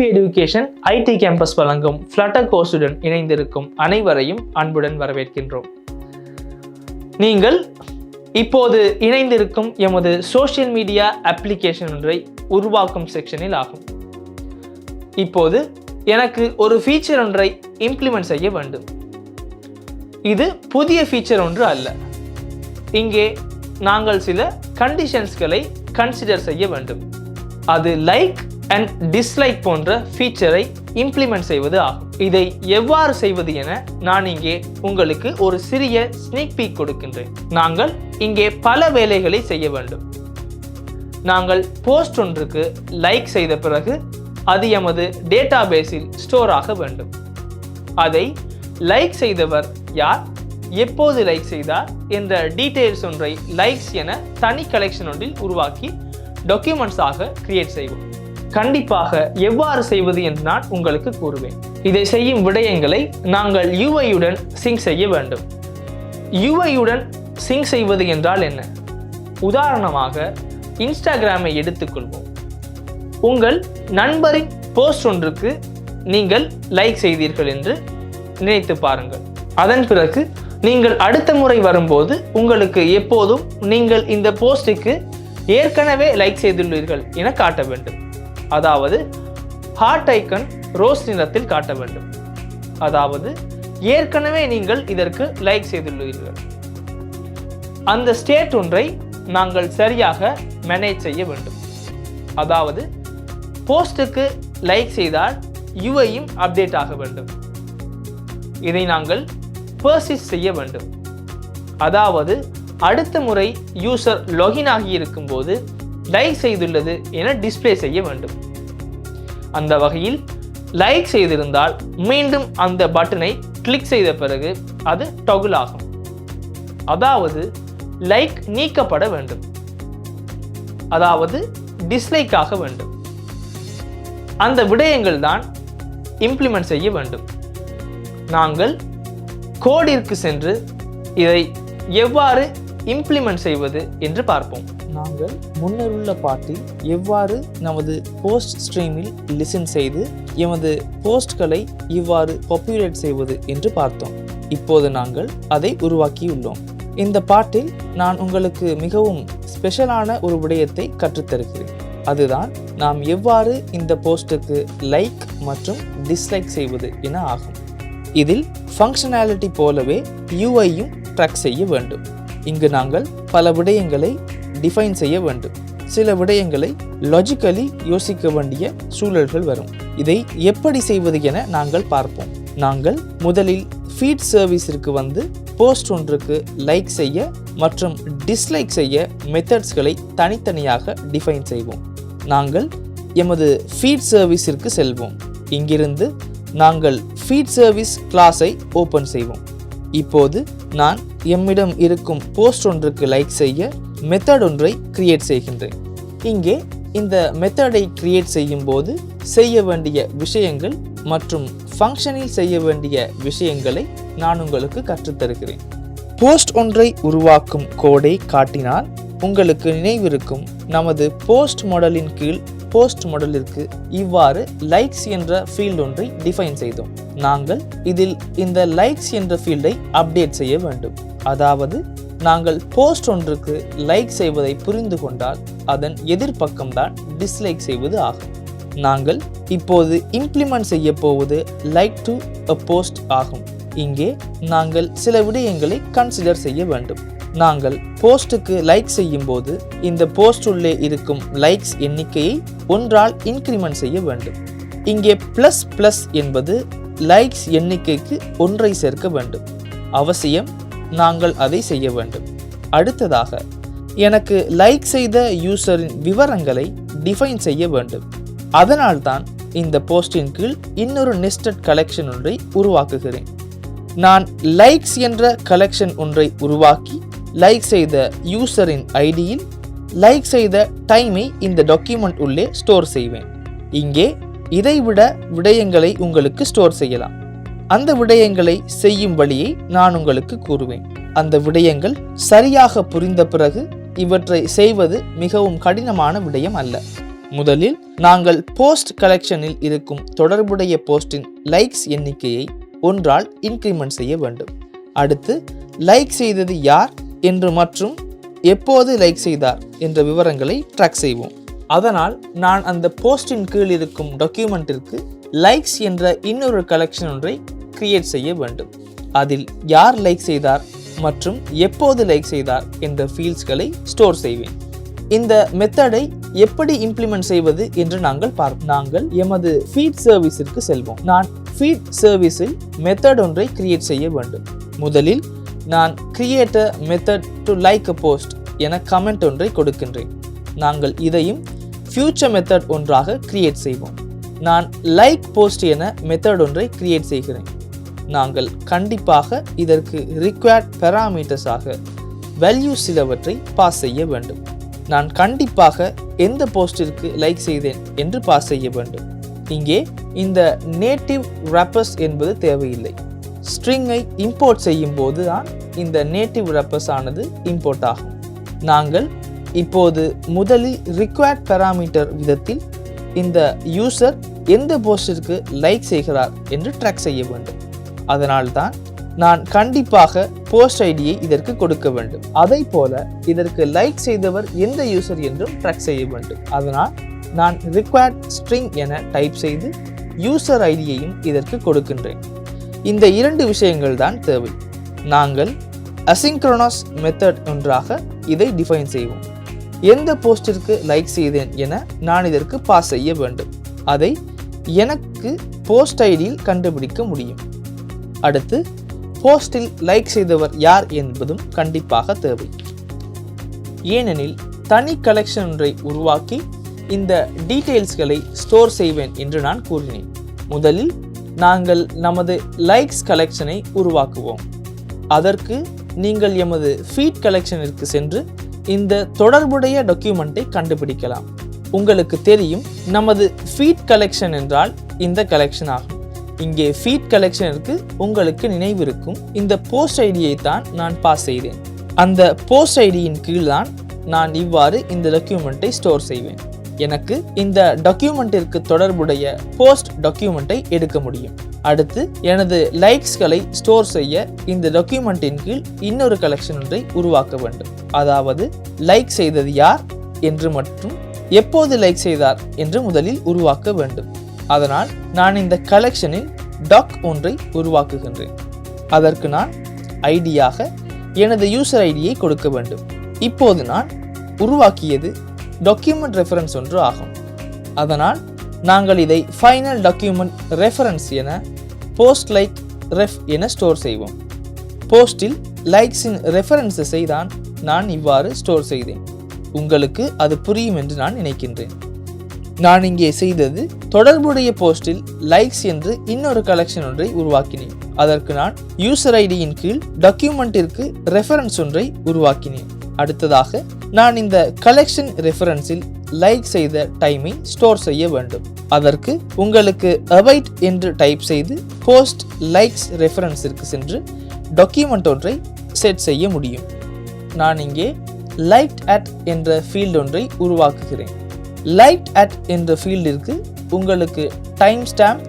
DP education ID campus வழங்கும் flutter கோர்ஸுடன் இணைந்திருக்கும் அனைவரையும் அன்புடன் வரவேற்கின்றோம். நீங்கள் இப்போது இணைந்திருக்கும் எமது சோஷியல் மீடியா அப்ளிகேஷன் ஒன்றை உருவாக்கும் செக்ஷனில் ஆகும். இப்போது எனக்கு ஒரு ஃபீச்சர் ஒன்றை இம்ப்ளிமெண்ட் செய்ய வேண்டும். இது புதிய ஃபீச்சர் ஒன்று அல்ல. இங்கே நாங்கள் சில கண்டிஷன்ஸ்களை கன்சிடர் செய்ய வேண்டும். அது லைக் அண்ட் டிஸ்லைக் போன்ற ஃபீச்சரை இம்ப்ளிமெண்ட் செய்வது ஆகும். இதை எவ்வாறு செய்வது என நான் இங்கே உங்களுக்கு ஒரு சிறிய ஸ்னீக் பீக் கொடுக்கின்றேன். நாங்கள் இங்கே பல வேலைகளை செய்ய வேண்டும். நாங்கள் போஸ்ட் ஒன்றுக்கு லைக் செய்த பிறகு அது எமது டேட்டா பேஸில் ஸ்டோர் ஆக வேண்டும். அதை லைக் செய்தவர் யார், எப்போது லைக் செய்தார் என்ற டீட்டெயில்ஸ் ஒன்றை லைக்ஸ் என தனி கலெக்ஷன் ஒன்றில் உருவாக்கி டாக்குமெண்ட்ஸாக கிரியேட் செய்வோம். கண்டிப்பாக எவ்வாறு செய்வது என்று நான் உங்களுக்கு கூறுவேன். இதை செய்யும் விடயங்களை நாங்கள் யூஐயுடன் சிங்க் செய்ய வேண்டும். யூஐயுடன் சிங்க் செய்வது என்றால் என்ன? உதாரணமாக இன்ஸ்டாகிராமை எடுத்துக்கொள்வோம். உங்கள் நண்பரின் போஸ்ட் ஒன்றுக்கு நீங்கள் லைக் செய்தீர்கள் என்று நினைத்து பாருங்கள். அதன் பிறகு நீங்கள் அடுத்த முறை வரும்போது உங்களுக்கு எப்போதும் நீங்கள் இந்த போஸ்டுக்கு ஏற்கனவே லைக் செய்துள்ளீர்கள் என காட்ட வேண்டும். அதாவது ஹார்ட் ஐக்கன் ரோஸ் நிறத்தில் காட்ட வேண்டும். அதாவது ஏற்கனவே நீங்கள் இதற்கு லைக் செய்துள்ளீர்கள். அந்த ஸ்டேட் ஒன்றை நாங்கள் சரியாக மேனேஜ் செய்ய வேண்டும். அதாவது போஸ்டுக்கு லைக் செய்தால் யூஐயும் அப்டேட் ஆக வேண்டும். இதை நாங்கள் பர்சிஸ்ட் செய்ய வேண்டும். அதாவது அடுத்த முறை யூசர் லாகின் ஆகி இருக்கும்போது லைக் செய்துள்ளது என டிஸ்பிளே செய்ய வேண்டும். அந்த வகையில் லைக் செய்திருந்தால் மீண்டும் அந்த பட்டனை கிளிக் செய்த பிறகு அது டொகுல் ஆகும். அதாவது லைக் நீக்கப்பட வேண்டும். அதாவது டிஸ்லைக் ஆக வேண்டும். அந்த விடயங்கள் தான் இம்ப்ளிமெண்ட் செய்ய வேண்டும். நாங்கள் கோடிற்கு சென்று இதை எவ்வாறு இம்ப்ளிமெண்ட் செய்வது என்று பார்ப்போம். நாங்கள் முன்னர் உள்ள பாட்டில் எவ்வாறு நமது போஸ்ட் ஸ்ட்ரீமில் லிசன் செய்து எமது போஸ்ட்களை இவ்வாறு பாப்புலேட் செய்வது என்று பார்த்தோம். இப்போது நாங்கள் அதை உருவாக்கியுள்ளோம். இந்த பாட்டில் நான் உங்களுக்கு மிகவும் ஸ்பெஷலான ஒரு விடயத்தை கற்றுத்தருகிறேன். அதுதான் நாம் எவ்வாறு இந்த போஸ்ட்டுக்கு லைக் மற்றும் டிஸ்லைக் செய்வது என ஆகும். இதில் ஃபங்க்ஷனாலிட்டி போலவே யூஐயும் ட்ராக் செய்ய வேண்டும். இங்கு நாங்கள் பல விடயங்களை டிஃபைன் செய்ய வேண்டும். சில விடயங்களை லாஜிக்கலி யோசிக்க வேண்டிய சூழல்கள் வரும். இதை எப்படி செய்வது என நாங்கள் பார்ப்போம். நாங்கள் முதலில் ஃபீட் சர்வீஸிற்கு வந்து போஸ்ட் ஒன்றுக்கு லைக் செய்ய மற்றும் டிஸ்லைக் செய்ய மெத்தட்ஸ்களை தனித்தனியாக டிஃபைன் செய்வோம். நாங்கள் எமது ஃபீட் சர்வீஸிற்கு செல்வோம். இங்கிருந்து நாங்கள் ஃபீட் சர்வீஸ் கிளாஸை ஓப்பன் செய்வோம். இப்போது நான் எம்மிடம் இருக்கும் போஸ்ட் ஒன்றுக்கு லைக் செய்ய மெத்தட் ஒன்றை கிரியேட் செய்கின்றேன். இங்கே இந்த மெத்தடை கிரியேட் செய்யும் போது செய்ய வேண்டிய விஷயங்கள் மற்றும் ஃபங்க்ஷனில் செய்ய வேண்டிய விஷயங்களை நான் உங்களுக்கு கற்றுத்தருகிறேன். போஸ்ட் ஒன்றை உருவாக்கும் கோடை காட்டினால் உங்களுக்கு நினைவிருக்கும், நமது போஸ்ட் மாடலின் கீழ் போஸ்ட் மாடலிற்கு இவ்வாறு லைக்ஸ் என்ற ஃபீல்ட் ஒன்றை டிஃபைன் செய்தோம். நாங்கள் இதில் இந்த லைக்ஸ் என்ற ஃபீல்டை அப்டேட் செய்ய வேண்டும். அதாவது நாங்கள் போஸ்ட் ஒன்றுக்கு லைக் செய்வதை புரிந்து கொண்டால் அதன் எதிர்பக்கம்தான் டிஸ்லைக் செய்வது ஆகும். நாங்கள் இப்போது இம்ப்ளிமெண்ட் செய்ய போவது லைக் டு அ போஸ்ட் ஆகும். இங்கே நாங்கள் சில விடயங்களை கன்சிடர் செய்ய வேண்டும். நாங்கள் போஸ்ட்டுக்கு லைக் செய்யும் போது இந்த போஸ்ட் உள்ளே இருக்கும் லைக்ஸ் எண்ணிக்கையை ஒன்றால் இன்க்ரிமெண்ட் செய்ய வேண்டும். இங்கே பிளஸ் பிளஸ் என்பது லைக்ஸ் எண்ணிக்கைக்கு ஒன்றை சேர்க்க வேண்டும். அவசியம், நாங்கள் அதை செய்ய வேண்டும். அடுத்ததாக எனக்கு லைக் செய்த யூசரின் விவரங்களை டிஃபைன் செய்ய வேண்டும். அதனால்தான் இந்த போஸ்டின் கீழ் இன்னொரு நெஸ்டட் கலெக்ஷன் ஒன்றை உருவாக்குகிறேன். நான் லைக்ஸ் என்ற கலெக்ஷன் ஒன்றை உருவாக்கி லைக் செய்த யூசரின் ஐடியில் லைக் செய்த டைமை இந்த டாக்குமெண்ட் உள்ளே ஸ்டோர் செய்வேன். இங்கே இதைவிட விடயங்களை உங்களுக்கு ஸ்டோர் செய்யலாம். அந்த விடயங்களை செய்யும் வழியை நான் உங்களுக்கு கூறுவேன். அந்த விடயங்கள் சரியாக புரிந்த பிறகு இவற்றை செய்வது மிகவும் கடினமான விடயம் அல்ல. முதலில் நாங்கள் போஸ்ட் கலெக்ஷனில் இருக்கும் தொடர்புடைய போஸ்டின் லைக்ஸ் எண்ணிக்கையை 1 ஆல் இன்க்ரிமெண்ட் செய்ய வேண்டும். அடுத்து லைக் செய்தது யார் என்று மற்றும் எப்போது லைக் செய்தார் என்ற விவரங்களை ட்ராக் செய்வோம். அதனால் நான் அந்த போஸ்டின் கீழ் இருக்கும் டாக்குமெண்ட்டிற்கு லைக்ஸ் என்ற இன்னொரு கலெக்ஷன் ஒன்றை கிரியேட் செய்ய வேண்டும். அதில் யார் லைக் செய்தார் மற்றும் எப்போது லைக் செய்தார் என்ற ஃபீல்ட்ஸ்களை ஸ்டோர் செய்வேன். இந்த மெத்தடை எப்படி இம்ப்ளிமெண்ட் செய்வது என்று நாங்கள் எமது ஃபீட் சர்வீஸிற்கு செல்வோம். நான் ஃபீட் சர்வீஸில் மெத்தட் ஒன்றை கிரியேட் செய்ய வேண்டும். முதலில் நான் create a method to like a post என கமெண்ட் ஒன்றை கொடுக்கின்றேன். நாங்கள் இதையும் ஃபியூச்சர் மெத்தட் ஒன்றாக கிரியேட் செய்வோம். நான் லைக் போஸ்ட் என மெத்தட் ஒன்றை கிரியேட் செய்கிறேன். நாங்கள் கண்டிப்பாக இதற்கு ரிக்வயர்ட் பெராமீட்டர்ஸாக வேல்யூ சிலவற்றை பாஸ் செய்ய வேண்டும். நான் கண்டிப்பாக எந்த போஸ்டிற்கு லைக் செய்தேன் என்று பாஸ் செய்ய வேண்டும். இங்கே இந்த நேட்டிவ் ரேப்பர்ஸ் என்பது தேவையில்லை. ஸ்ட்ரிங்கை இம்போர்ட் செய்யும் போது தான் இந்த நேட்டிவ் ரேப்பர்ஸ் ஆனது இம்போர்ட் ஆகும். நாங்கள் இப்போது முதலில் ரிக்வயர்ட் பெராமீட்டர் விதத்தில் இந்த யூசர் எந்த போஸ்டிற்கு லைக் செய்கிறார் என்று ட்ராக் செய்ய வேண்டும். அதனால்தான் நான் கண்டிப்பாக போஸ்ட் ஐடியை இதற்கு கொடுக்க வேண்டும். அதை போல இதற்கு லைக் செய்தவர் எந்த யூசர் என்றும் ட்ராக் செய்ய வேண்டும். அதனால் நான் ரிக்வயர்ட் ஸ்ட்ரிங் என டைப் செய்து யூசர் ஐடியையும் இதற்கு கொடுக்கின்றேன். இந்த 2 விஷயங்கள் தான் தேவை. நாங்கள் அசிங்க்ரோனஸ் மெத்தட் ஒன்றாக இதை டிஃபைன் செய்வோம். எந்த போஸ்டிற்கு லைக் செய்தேன் என நான் இதற்கு பாஸ் செய்ய வேண்டும். அதை எனக்கு போஸ்ட் ஐடியில் கண்டுபிடிக்க முடியும். அடுத்து போஸ்டில் லைக் செய்தவர் யார் என்பதும் கண்டிப்பாக தேவை. ஏனெனில் தனி கலெக்ஷன் ஒன்றை உருவாக்கி இந்த டீட்டெயில்ஸ்களை ஸ்டோர் செய்வேன் என்று நான் கூறினேன். முதலில் நாங்கள் நமது லைக்ஸ் கலெக்ஷனை உருவாக்குவோம். அதற்கு நீங்கள் எமது ஃபீட் கலெக்ஷனிற்கு சென்று இந்த தொடர்புடைய டாக்குமெண்ட்டை கண்டுபிடிக்கலாம். உங்களுக்கு தெரியும், நமது ஃபீட் கலெக்ஷன் என்றால் இந்த கலெக்ஷன் ஆகும். இங்கே ஃபீட் கலெக்ஷனிற்கு உங்களுக்கு நினைவிருக்கும், இந்த போஸ்ட் ஐடியை தான் நான் பாஸ் செய்தேன். அந்த போஸ்ட் ஐடியின் கீழ் தான் நான் இவ்வாறு இந்த டாக்குமெண்ட்டை ஸ்டோர் செய்வேன். எனக்கு இந்த டாக்குமெண்ட்டிற்கு தொடர்புடைய போஸ்ட் டாக்குமெண்ட்டை எடுக்க முடியும். அடுத்து எனது லைக்ஸ்களை ஸ்டோர் செய்ய இந்த டாக்குமெண்ட்டின் கீழ் இன்னொரு கலெக்ஷன் ஒன்றை உருவாக்க வேண்டும். அதாவது லைக் செய்தது யார் என்று மற்றும் எப்போது லைக் செய்தார் என்று முதலில் உருவாக்க வேண்டும். அதனால் நான் இந்த கலெக்ஷனில் டாக் ஒன்றை உருவாக்குகின்றேன். அதற்கு நான் ஐடியாக எனது யூசர் ஐடியை கொடுக்க வேண்டும். இப்போது நான் உருவாக்கியது டாக்குமெண்ட் ரெஃபரன்ஸ் ஒன்று ஆகும். அதனால் நாங்கள் இதை ஃபைனல் டாக்குமெண்ட் ரெஃபரன்ஸ் என போஸ்ட் லைக் ரெஃப் என ஸ்டோர் செய்வோம். போஸ்டில் லைக்ஸின் ரெஃபரன்ஸஸை தான் நான் இவ்வாறு ஸ்டோர் செய்தேன். உங்களுக்கு அது புரியும் என்று நான் நினைக்கின்றேன். நான் இங்கே செய்தது தொடர்புடைய போஸ்டில் லைக்ஸ் என்று இன்னொரு கலெக்ஷன் ஒன்றை உருவாக்கினேன். அதற்கு நான் யூசர் ஐடியின் கீழ் டாக்குமெண்ட்டிற்கு ரெஃபரன்ஸ் ஒன்றை உருவாக்கினேன். அடுத்ததாக நான் இந்த கலெக்ஷன் ரெஃபரன்ஸில் லைக் செய்த டைமை ஸ்டோர் செய்ய வேண்டும். அதற்கு உங்களுக்கு அவைட் என்று டைப் செய்து போஸ்ட் லைக்ஸ் ரெஃபரன்ஸிற்கு சென்று டாக்குமெண்ட் ஒன்றை செட் செய்ய முடியும். நான் இங்கே லைக்ட் அட் என்ற ஃபீல்ட் ஒன்றை உருவாக்குகிறேன். லைக்ட் அட் என்ற ஃபீல்டிற்கு உங்களுக்கு டைம் ஸ்டாம்ப்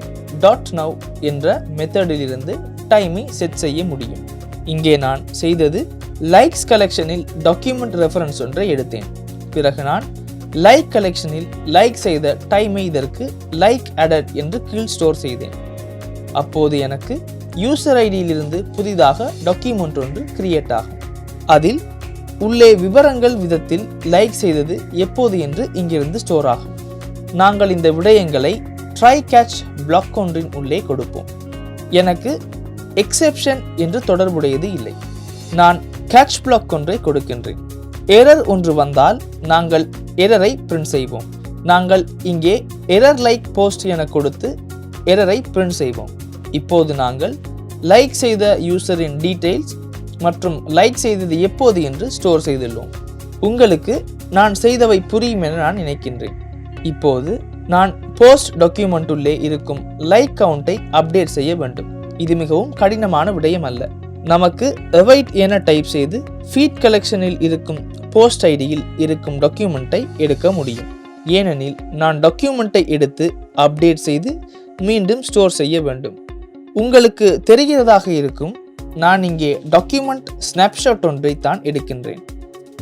.now என்ற மெத்தடிலிருந்து டைமை செட் செய்ய முடியும். இங்கே நான் செய்தது லைக்ஸ் கலெக்ஷனில் டாக்குமெண்ட் ரெஃபரன்ஸ் ஒன்றை எடுத்தேன். பிறகு நான் லைக் கலெக்ஷனில் லைக் செய்த டைமை இதற்கு லைக் அடட் என்று கீழ் ஸ்டோர் செய்தேன். அப்போது எனக்கு யூசர் ஐடியிலிருந்து புதிதாக டாக்குமெண்ட் ஒன்று கிரியேட் ஆகும். அதில் உள்ளே விவரங்கள் விதத்தில் லைக் செய்தது எப்போது என்று இங்கிருந்து ஸ்டோர் ஆகும். நாங்கள் இந்த விடயங்களை ட்ரை கேட்ச் பிளாக் ஒன்றின் உள்ளே கொடுப்போம். எனக்கு எக்ஸெப்ஷன் என்று தொடர்புடையது இல்லை. நான் கேட்ச் பிளாக் ஒன்றை கொடுக்கின்றேன். எரர் ஒன்று வந்தால் நாங்கள் எரரை பிரிண்ட் செய்வோம். நாங்கள் இங்கே எரர் லைக் போஸ்ட் என கொடுத்து எரரை பிரிண்ட் செய்வோம். இப்போது நாங்கள் லைக் செய்த யூசரின் டீட்டெயில்ஸ் மற்றும் லைக் செய்தது எப்போது என்று ஸ்டோர் செய்துள்ளோம். உங்களுக்கு நான் செய்தவை புரியும் என நான் நினைக்கின்றேன். இப்போது நான் போஸ்ட் டாக்குமெண்ட் உள்ளே இருக்கும் லைக் கவுண்டை அப்டேட் செய்ய வேண்டும். இது மிகவும் கடினமான விடயம் அல்ல. நமக்கு அவைட் என டைப் செய்து ஃபீட் கலெக்ஷனில் இருக்கும் போஸ்ட் ஐடியில் இருக்கும் டாக்குமெண்ட்டை எடுக்க முடியும். ஏனெனில் நான் டாக்குமெண்ட்டை எடுத்து அப்டேட் செய்து மீண்டும் ஸ்டோர் செய்ய வேண்டும். உங்களுக்கு தெரிகிறதாக இருக்கும், நான் இங்கே டாக்குமெண்ட் ஸ்னாப்ஷாட் ஒன்றை தான் எடுக்கின்றேன்.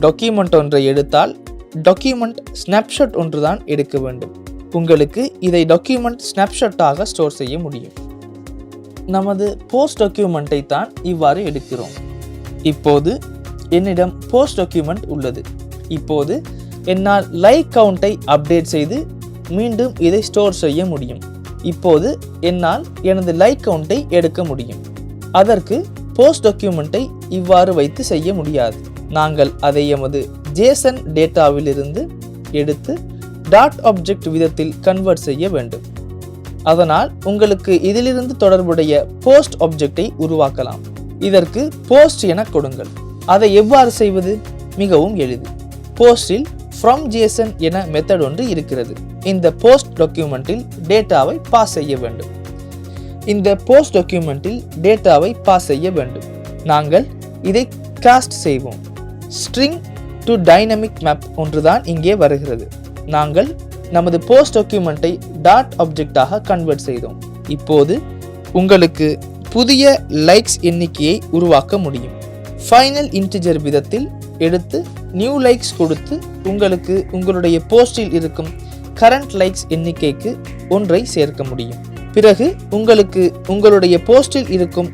டாக்குமெண்ட் ஒன்றை எடுத்தால் டாக்குமெண்ட் ஸ்னாப்ஷாட் ஒன்று தான் எடுக்க வேண்டும். உங்களுக்கு இதை டாக்குமெண்ட் ஸ்னாப்ஷாட்டாக ஸ்டோர் செய்ய முடியும். நமது போஸ்ட் டாக்குமெண்ட்டை தான் இவ்வாறு எடுக்கிறோம். இப்போது என்னிடம் போஸ்ட் டாக்குமெண்ட் உள்ளது. இப்போது என்னால் லைக் கவுண்டை அப்டேட் செய்து மீண்டும் இதை ஸ்டோர் செய்ய முடியும். இப்போது என்னால் எனது லைக் கவுண்டை எடுக்க முடியும். அதற்கு போஸ்ட் டாக்குமெண்ட்டை இவ்வாறு வைத்து செய்ய முடியாது. நாங்கள் அதை எமது JSON டேட்டாவிலிருந்து எடுத்து டாட் ஆப்ஜெக்ட் விதத்தில் கன்வெர்ட் செய்ய வேண்டும். அதனால் உங்களுக்கு இதிலிருந்து தொடர்புடைய போஸ்ட் ஆப்ஜெக்டை உருவாக்கலாம். இதற்கு போஸ்ட் என கொடுங்கள். அதை எவ்வாறு செய்வது? மிகவும் எளிது. போஸ்டில் from JSON என மெத்தட் ஒன்று இருக்கிறது. இந்த போஸ்ட் டாக்குமெண்ட்டில் டேட்டாவை பாஸ் செய்ய வேண்டும். நாங்கள் இதை காஸ்ட் செய்வோம். ஸ்ட்ரிங் டு டைனமிக் மேப் ஒன்றுதான் இங்கே வருகிறது. நாங்கள் நமது போஸ்ட் டாக்குமெண்ட்டை டாட் ஆப்ஜெக்டாக கன்வெர்ட் செய்தோம். இப்போது உங்களுக்கு புதிய லைக்ஸ் எண்ணிக்கையை உருவாக்க முடியும். ஃபைனல் இன்டிஜர் விதத்தில் எடுத்து நியூ லைக்ஸ் கொடுத்து உங்களுக்கு உங்களுடைய போஸ்டில் இருக்கும் கரண்ட் லைக்ஸ் எண்ணிக்கைக்கு ஒன்றை சேர்க்க முடியும். பிறகு உங்களுக்கு உங்களுடைய போஸ்டில் இருக்கும்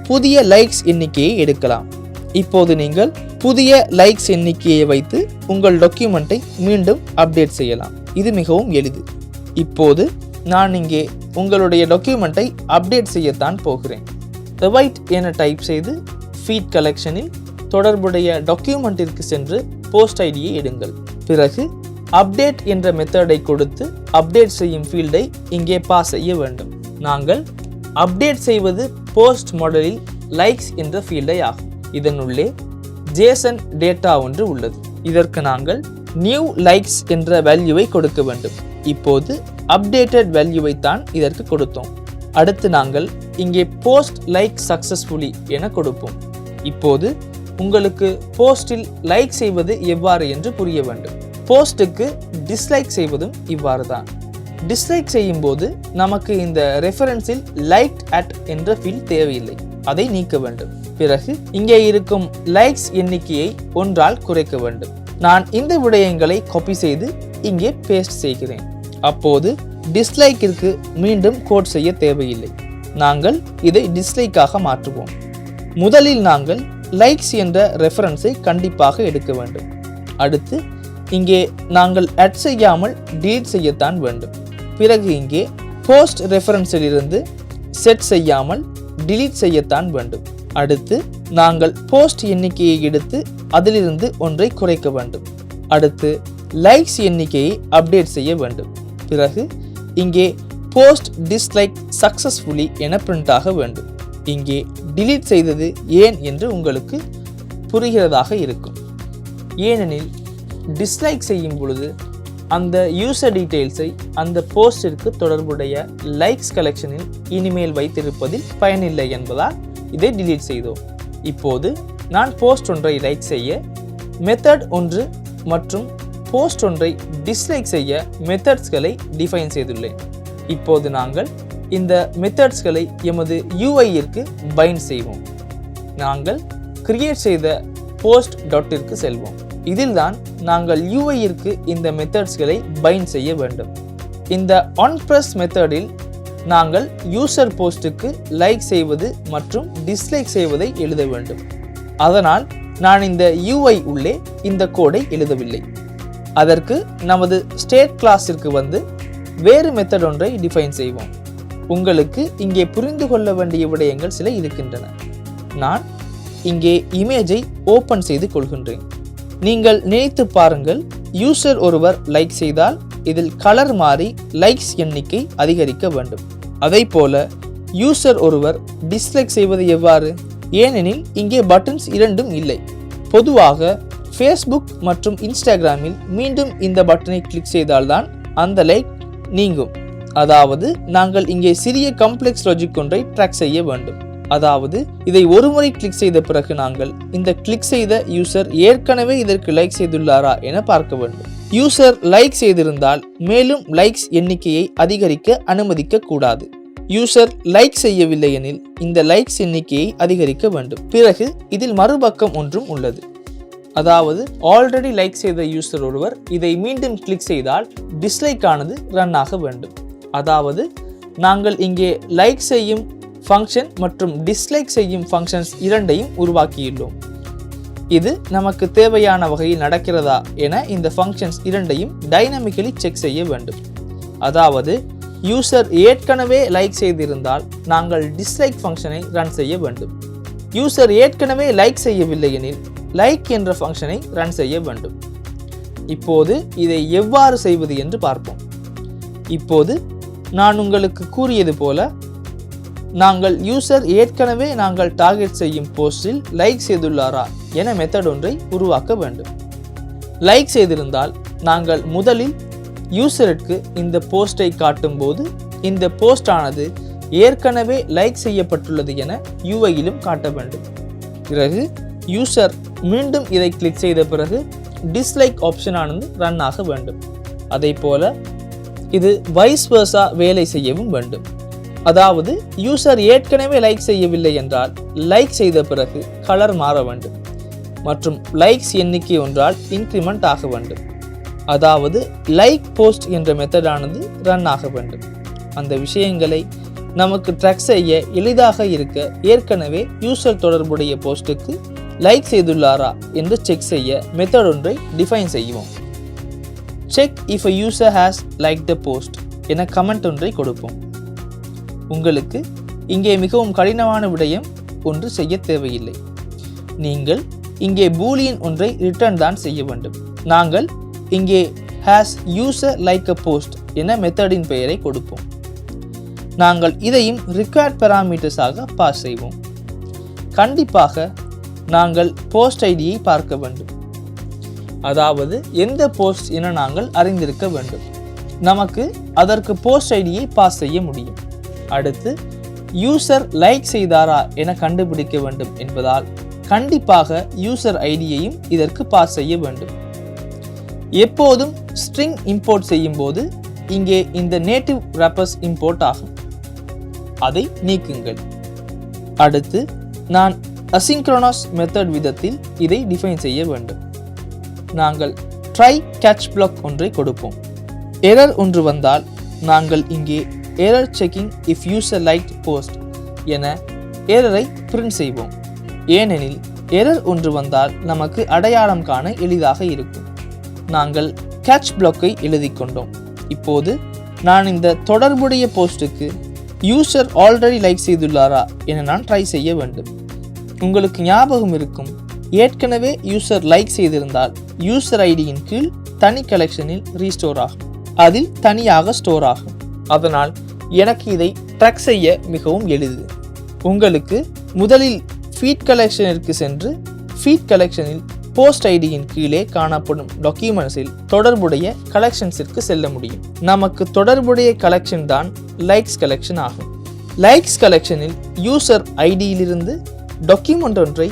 புதிய லைக்ஸ் எண்ணிக்கையை எடுக்கலாம். இப்போது நீங்கள் புதிய லைக்ஸ் எண்ணிக்கையை வைத்து உங்கள் டாக்குமெண்ட்டை மீண்டும் அப்டேட் செய்யலாம். இது மிகவும் எளிது. இப்போது நான் இங்கே உங்களுடைய டாக்குமெண்ட்டை அப்டேட் செய்யத்தான் போகிறேன். ரைட் என டைப் செய்து ஃபீட் கலெக்ஷனில் தொடர்புடைய டாக்குமெண்ட்டிற்கு சென்று போஸ்ட் ஐடியை எடுங்கள். பிறகு அப்டேட் என்ற மெத்தடை கொடுத்து அப்டேட் செய்யும் ஃபீல்டை இங்கே பாஸ் செய்ய வேண்டும். நாங்கள் அப்டேட் செய்வது போஸ்ட் மாடலில் லைக்ஸ் என்ற ஃபீல்டை ஆகும். இதனுள்ளே JSON டேட்டா ஒன்று உள்ளது. இதற்கு நாங்கள் நியூ லைக்ஸ் என்ற வேல்யூவை கொடுக்க வேண்டும். இப்போது அப்டேட்டட் வேல்யூவை தான் இதற்கு கொடுத்தோம். அடுத்து நாங்கள் இங்கே போஸ்ட் லைக் சக்சஸ்ஃபுல்லி என கொடுப்போம். இப்போது உங்களுக்கு போஸ்டில் லைக் செய்வது எவ்வாறு என்று புரிய வேண்டும். போஸ்ட்டுக்கு டிஸ்லைக் செய்வதும் இவ்வாறு தான். டிஸ்லைக் செய்யும் போது நமக்கு இந்த ரெஃபரன்ஸில் லைக்ட் அட் என்ற ஃபீல்ட் தேவையில்லை. அதை நீக்க வேண்டும். பிறகு இங்கே இருக்கும் லைக்ஸ் எண்ணிக்கையை ஒன்றால் குறைக்க வேண்டும். நான் இந்த விடயங்களை காப்பி செய்து இங்கே பேஸ்ட் செய்கிறேன். அப்போது டிஸ்லைக்கிற்கு மீண்டும் கோட் செய்ய தேவையில்லை. நாங்கள் இதை டிஸ்லைக்காக மாற்றுவோம். முதலில் நாங்கள் லைக்ஸ் என்ற ரெஃபரன்ஸை கண்டிப்பாக எடுக்க வேண்டும். அடுத்து இங்கே நாங்கள் அட் செய்யாமல் டீலீட் செய்யத்தான் வேண்டும். பிறகு இங்கே போஸ்ட் ரெஃபரன்ஸிலிருந்து செட் செய்யாமல் டெலீட் செய்யத்தான் வேண்டும். அடுத்து நாங்கள் போஸ்ட் எண்ணிக்கையை எடுத்து அதிலிருந்து ஒன்றை குறைக்க வேண்டும். அடுத்து லைக்ஸ் எண்ணிக்கையை அப்டேட் செய்ய வேண்டும். பிறகு இங்கே போஸ்ட் டிஸ்லைக் சக்சஸ்ஃபுல்லி என பிரிண்ட் ஆக வேண்டும். இங்கே டெலீட் செய்தது ஏன் என்று உங்களுக்கு புரிகிறதாக இருக்கும். ஏனெனில் டிஸ்லைக் செய்யும் பொழுது அந்த யூசர் டீட்டெயில்ஸை அந்த போஸ்டிற்கு தொடர்புடைய லைக்ஸ் கலெக்ஷனில் இனிமேல் வைத்திருப்பதில் பயனில்லை என்பதால் இதை டிலீட் செய்தோம். இப்போது நான் போஸ்ட் ஒன்றை லைக் செய்ய மெத்தட் ஒன்று மற்றும் போஸ்ட் ஒன்றை டிஸ்லைக் செய்ய மெத்தட்ஸ்களை டிஃபைன் செய்துள்ளேன். இப்போது நாங்கள் இந்த மெத்தட்ஸ்களை எமது UIற்கு பைண்ட் செய்வோம். நாங்கள் கிரியேட் செய்த போஸ்ட் டாட்டிற்கு செல்வோம். இதில்தான் நாங்கள் UIற்கு இந்த மெத்தட்ஸ்களை பைண்ட் செய்ய வேண்டும். இந்த onPress மெத்தடில் நாங்கள் யூசர் போஸ்ட்டுக்கு லைக் செய்வது மற்றும் டிஸ்லைக் செய்வதை எழுத வேண்டும். அதனால் நான் இந்த UI உள்ளே இந்த கோடை எழுதவில்லை. அதற்கு நமது ஸ்டேட் கிளாஸிற்கு வந்து வேறு மெத்தட் ஒன்றை டிஃபைன் செய்வோம். உங்களுக்கு இங்கே புரிந்து கொள்ள வேண்டிய விடயங்கள் சில இருக்கின்றன. நான் இங்கே இமேஜை ஓப்பன் செய்து கொள்கின்றேன். நீங்கள் நினைத்து பாருங்கள், யூசர் ஒருவர் லைக் செய்தால் இதில் கலர் மாறி லைக்ஸ் எண்ணிக்கை அதிகரிக்க வேண்டும். அதை போல யூசர் ஒருவர் டிஸ்லைக் செய்வது எவ்வாறு? ஏனெனில் இங்கே பட்டன்ஸ் இரண்டும் இல்லை. பொதுவாக ஃபேஸ்புக் மற்றும் இன்ஸ்டாகிராமில் மீண்டும் இந்த பட்டனை கிளிக் செய்தால்தான் அந்த லைக் நீங்கும். அதாவது நாங்கள் இங்கே சிறிய காம்ப்ளெக்ஸ் லாஜிக் ஒன்றை ட்ராக் செய்ய வேண்டும். அதாவது இதை ஒருமுறை கிளிக் செய்த பிறகு நாங்கள் இந்த கிளிக் செய்த யூசர் ஏற்கனவே இதற்கு லைக் செய்துள்ளாரா என பார்க்க வேண்டும். யூசர் லைக் செய்திருந்தால் மேலும் லைக்ஸ் எண்ணிக்கையை அதிகரிக்க அனுமதிக்க கூடாது. யூசர் லைக் செய்யவில்லை எனில் இந்த லைக்ஸ் எண்ணிக்கையை அதிகரிக்க வேண்டும். பிறகு இதில் மறுபக்கம் ஒன்றும் உள்ளது. அதாவது ஆல்ரெடி லைக் செய்த யூசர் ஒருவர் இதை மீண்டும் கிளிக் செய்தால் டிஸ்லைக் ஆனது ரன் ஆக வேண்டும். அதாவது நாங்கள் இங்கே லைக் செய்யும் ஃபங்க்ஷன் மற்றும் டிஸ்லைக் செய்யும் ஃபங்க்ஷன்ஸ் இரண்டையும் உருவாக்கியுள்ளோம். இது நமக்கு தேவையான வகையில் நடக்கிறதா என இந்த ஃபங்க்ஷன்ஸ் இரண்டையும் டைனமிக்கலி செக் செய்ய வேண்டும். அதாவது யூசர் ஏற்கனவே லைக் செய்திருந்தால் நாங்கள் டிஸ்லைக் ஃபங்க்ஷனை ரன் செய்ய வேண்டும். யூசர் ஏற்கனவே லைக் செய்யவில்லை எனில் லைக் என்ற ஃபங்க்ஷனை ரன் செய்ய வேண்டும். இப்போது இதை எவ்வாறு செய்வது என்று பார்ப்போம். இப்போது நான் உங்களுக்கு கூறியது போல நாங்கள் யூசர் ஏற்கனவே நாங்கள் டார்கெட் செய்யும் போஸ்டில் லைக் செய்துள்ளாரா என மெத்தட் ஒன்றை உருவாக்க வேண்டும். லைக் செய்திருந்தால் நாங்கள் முதலில் யூசருக்கு இந்த போஸ்டை காட்டும் போது இந்த போஸ்ட் ஆனது ஏற்கனவே லைக் செய்யப்பட்டுள்ளது என யூஐயிலும் காட்ட வேண்டும். பிறகு யூசர் மீண்டும் இதை கிளிக் செய்த பிறகு டிஸ்லைக் ஆப்ஷன் ஆனது ரன் ஆக வேண்டும். அதே போல இது வைஸ் வெர்சா வேலை செய்யவும் வேண்டும். அதாவது யூசர் ஏற்கனவே லைக் செய்யவில்லை என்றால் லைக் செய்த பிறகு கலர் மாற வேண்டும் மற்றும் லைக்ஸ் எண்ணிக்கை ஒன்றால் இன்க்ரிமெண்ட் ஆக வேண்டும். அதாவது லைக் போஸ்ட் என்ற மெத்தடானது ரன் ஆக வேண்டும். அந்த விஷயங்களை நமக்கு ட்ராக் செய்ய எளிதாக இருக்க ஏற்கனவே யூசர் தொடர்புடைய போஸ்ட்டுக்கு லைக் செய்துள்ளாரா என்று செக் செய்ய மெத்தட் ஒன்றை டிஃபைன் செய்வோம். Check if a user has liked the post என கமெண்ட் ஒன்றை கொடுப்போம். உங்களுக்கு இங்கே மிகவும் கடினமான விடயம் ஒன்று செய்ய தேவையில்லை. நீங்கள் இங்கே பூலியன் ஒன்றை ரிட்டர்ன் தான் செய்ய வேண்டும். நாங்கள் இங்கே has user like a post என மெத்தடின் பெயரை கொடுப்போம். நாங்கள் இதையும் required parameters ஆக பாஸ் செய்வோம். கண்டிப்பாக நாங்கள் போஸ்ட் ஐடியை பார்க்க வேண்டும். அதாவது எந்த போஸ்ட் என நாங்கள் அறிந்திருக்க வேண்டும். நமக்கு அதற்கு போஸ்ட் ஐடியை பாஸ் செய்ய முடியும். அடுத்து யூசர் லைக் செய்தாரா என கண்டுபிடிக்க வேண்டும் என்பதால் கண்டிப்பாக யூசர் ஐடியையும் இதற்கு பாஸ் செய்ய வேண்டும். எப்போதும் ஸ்ட்ரிங் இம்போர்ட் செய்யும் போது இங்கே இந்த நேட்டிவ் ரேப்பர்ஸ் இம்போர்ட் ஆகும். அதை நீக்குங்கள். அடுத்து நான் அசிங்க்ரோனஸ் மெத்தட் விதத்தில் இதை டிஃபைன் செய்ய வேண்டும். நாங்கள் ட்ரை கேட்ச் பிளாக் ஒன்றை கொடுப்போம். எரர் ஒன்று வந்தால் நாங்கள் இங்கே error checking if user liked post என எரரை பிரிண்ட் செய்வோம். ஏனெனில் எரர் ஒன்று வந்தால் நமக்கு அடையாளம் காண எளிதாக இருக்கும். நாங்கள் கேட்ச் பிளாக்கை எழுதி கொண்டோம். இப்போது நான் இந்த தொடர்புடைய போஸ்ட்டுக்கு யூசர் ஆல்ரெடி லைக் செய்துள்ளாரா என நான் ட்ரை செய்ய வேண்டும். உங்களுக்கு ஞாபகம் இருக்கும், ஏற்கனவே யூசர் லைக் செய்திருந்தால் யூசர் ஐடியின் கீழ் தனி கலெக்ஷனில் ரீஸ்டோர் ஆகும். அதில் தனியாக ஸ்டோர் ஆகும். அதனால் எனக்கு இதை ட்ராக் செய்ய மிகவும் எளிது. உங்களுக்கு முதலில் ஃபீட் கலெக்ஷனிற்கு சென்று ஃபீட் கலெக்ஷனில் போஸ்ட் ஐடியின் கீழே காணப்படும் டாக்குமெண்ட்ஸில் தொடர்புடைய கலெக்ஷன்ஸிற்கு செல்ல முடியும். நமக்கு தொடர்புடைய கலெக்ஷன் தான் லைக்ஸ் கலெக்ஷன் ஆகும். லைக்ஸ் கலெக்ஷனில் யூசர் ஐடியிலிருந்து டாக்குமெண்ட் ஒன்றை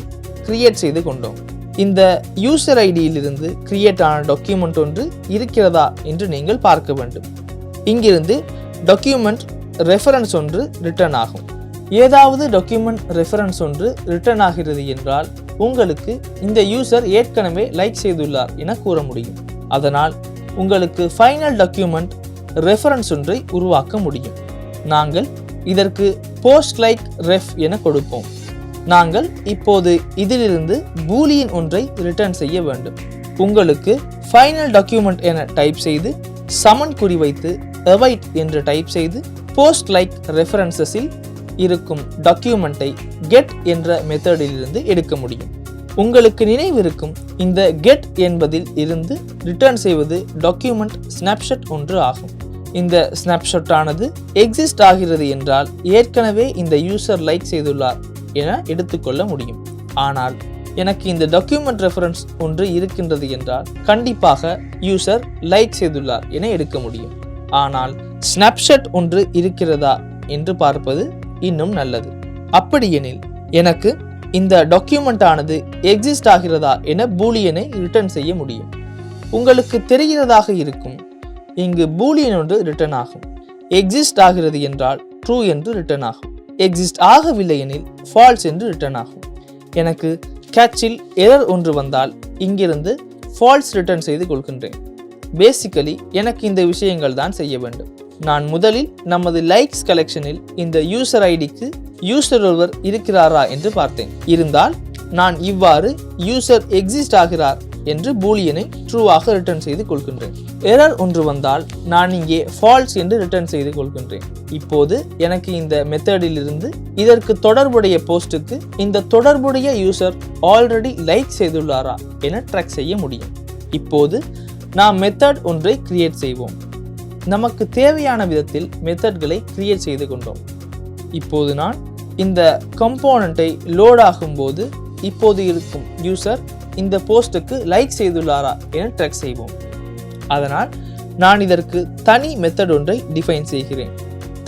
கிரியேட் செய்து கொண்டோம். இந்த யூசர் ஐடியிலிருந்து கிரியேட் ஆன டாக்குமெண்ட் ஒன்று இருக்கிறதா என்று நீங்கள் பார்க்க வேண்டும். இங்கிருந்து டாக்குமெண்ட் ரெஃபரன்ஸ் ஒன்று ரிட்டர்ன் ஆகும். ஏதாவது டாக்குமெண்ட் ரெஃபரன்ஸ் ஒன்று ரிட்டர்ன் ஆகிறது என்றால் உங்களுக்கு இந்த யூசர் ஏற்கனவே லைக் செய்துள்ளார் என கூற முடியும். அதனால் உங்களுக்கு ஃபைனல் டாக்குமெண்ட் ரெஃபரன்ஸ் ஒன்றை உருவாக்க முடியும். நாங்கள் இதற்கு போஸ்ட் லைக் ரெஃப் என கொடுப்போம். நாங்கள் இப்போது இதிலிருந்து பூலியன் ஒன்றை ரிட்டர்ன் செய்ய வேண்டும். உங்களுக்கு ஃபைனல் டாக்குமெண்ட் என டைப் செய்து சமன் குறி வைத்து await என்று டைப் செய்து போஸ்ட் லைக் ரெஃபரன்சஸில் இருக்கும் டாக்குமெண்ட்டை கெட் என்ற மெத்தடிலிருந்து எடுக்க முடியும். உங்களுக்கு நினைவிருக்கும், இந்த கெட் என்பதில் இருந்து ரிட்டர்ன் செய்வது டாக்குமெண்ட் ஸ்னாப்ஷாட் ஒன்று ஆகும். இந்த ஸ்னாப்ஷாட் ஆனது எக்ஸிஸ்ட் ஆகிறது என்றால் ஏற்கனவே இந்த யூசர் லைக் செய்துள்ளார் என எடுத்துக்கொள்ள முடியும். ஆனால் எனக்கு இந்த டாக்குமெண்ட் ரெஃபரன்ஸ் ஒன்று இருக்கின்றது என்றால் கண்டிப்பாக யூசர் லைக் செய்துள்ளார் என எடுக்க முடியும். ஆனால் ஸ்னாப்ஷாட் ஒன்று இருக்கிறதா என்று பார்ப்பது இன்னும் நல்லது. அப்படியெனில் எனக்கு இந்த டாக்குமெண்ட் ஆனது எக்ஸிஸ்ட் ஆகிறதா என பூலியனை ரிட்டர்ன் செய்ய முடியும். உங்களுக்கு தெரிகிறதாக இருக்கும், இங்கு பூலியன் ஒன்று ரிட்டர்ன் ஆகும். எக்ஸிஸ்ட் ஆகிறது என்றால் ட்ரூ என்று ரிட்டர்ன் ஆகும். எக்ஸிஸ்ட் ஆகவில்லை எனில் ஃபால்ஸ் என்று ரிட்டர்ன் ஆகும். எனக்கு கேட்சில் எரர் ஒன்று வந்தால் இங்கிருந்து ஃபால்ஸ் ரிட்டர்ன் செய்து கொள்கின்றேன். பேசிக்கலி எனக்கு இந்த விஷயங்கள் தான் செய்ய வேண்டும். நான் முதலில் நமது லைக்ஸ் கலெக்ஷனில் இந்த யூசர் ஐடிக்கு யூசர் ஒருவர் இருக்கிறாரா என்று பார்த்தேன். இருந்தால் நான் இவ்வாறு யூசர் எக்ஸிஸ்ட் ஆகிறார் என்று பூலியனை ட்ரூவாக ரிட்டர்ன் செய்து கொள்கின்றேன். எரர் ஒன்று வந்தால் நான் இங்கே ஃபால்ஸ் என்று ரிட்டர்ன் செய்து கொள்கின்றேன். இப்போது எனக்கு இந்த மெத்தடில் இருந்து இதற்கு தொடர்புடைய போஸ்ட்டுக்கு இந்த தொடர்புடைய யூசர் ஆல்ரெடி லைக் செய்துள்ளாரா என ட்ராக் செய்ய முடியும். இப்போது நாம் மெத்தட் ஒன்றை கிரியேட் செய்வோம். நமக்கு தேவையான விதத்தில் மெத்தட்களை கிரியேட் செய்து கொண்டோம். இப்போது நான் இந்த கம்போனண்ட்டை லோட் ஆகும்போது இப்போது இருக்கும் யூசர் இந்த போஸ்ட்டுக்கு லைக் செய்துள்ளாரா என ட்ராக் செய்வோம். அதனால் நான் இதற்கு தனி மெத்தட் ஒன்றை டிஃபைன் செய்கிறேன்.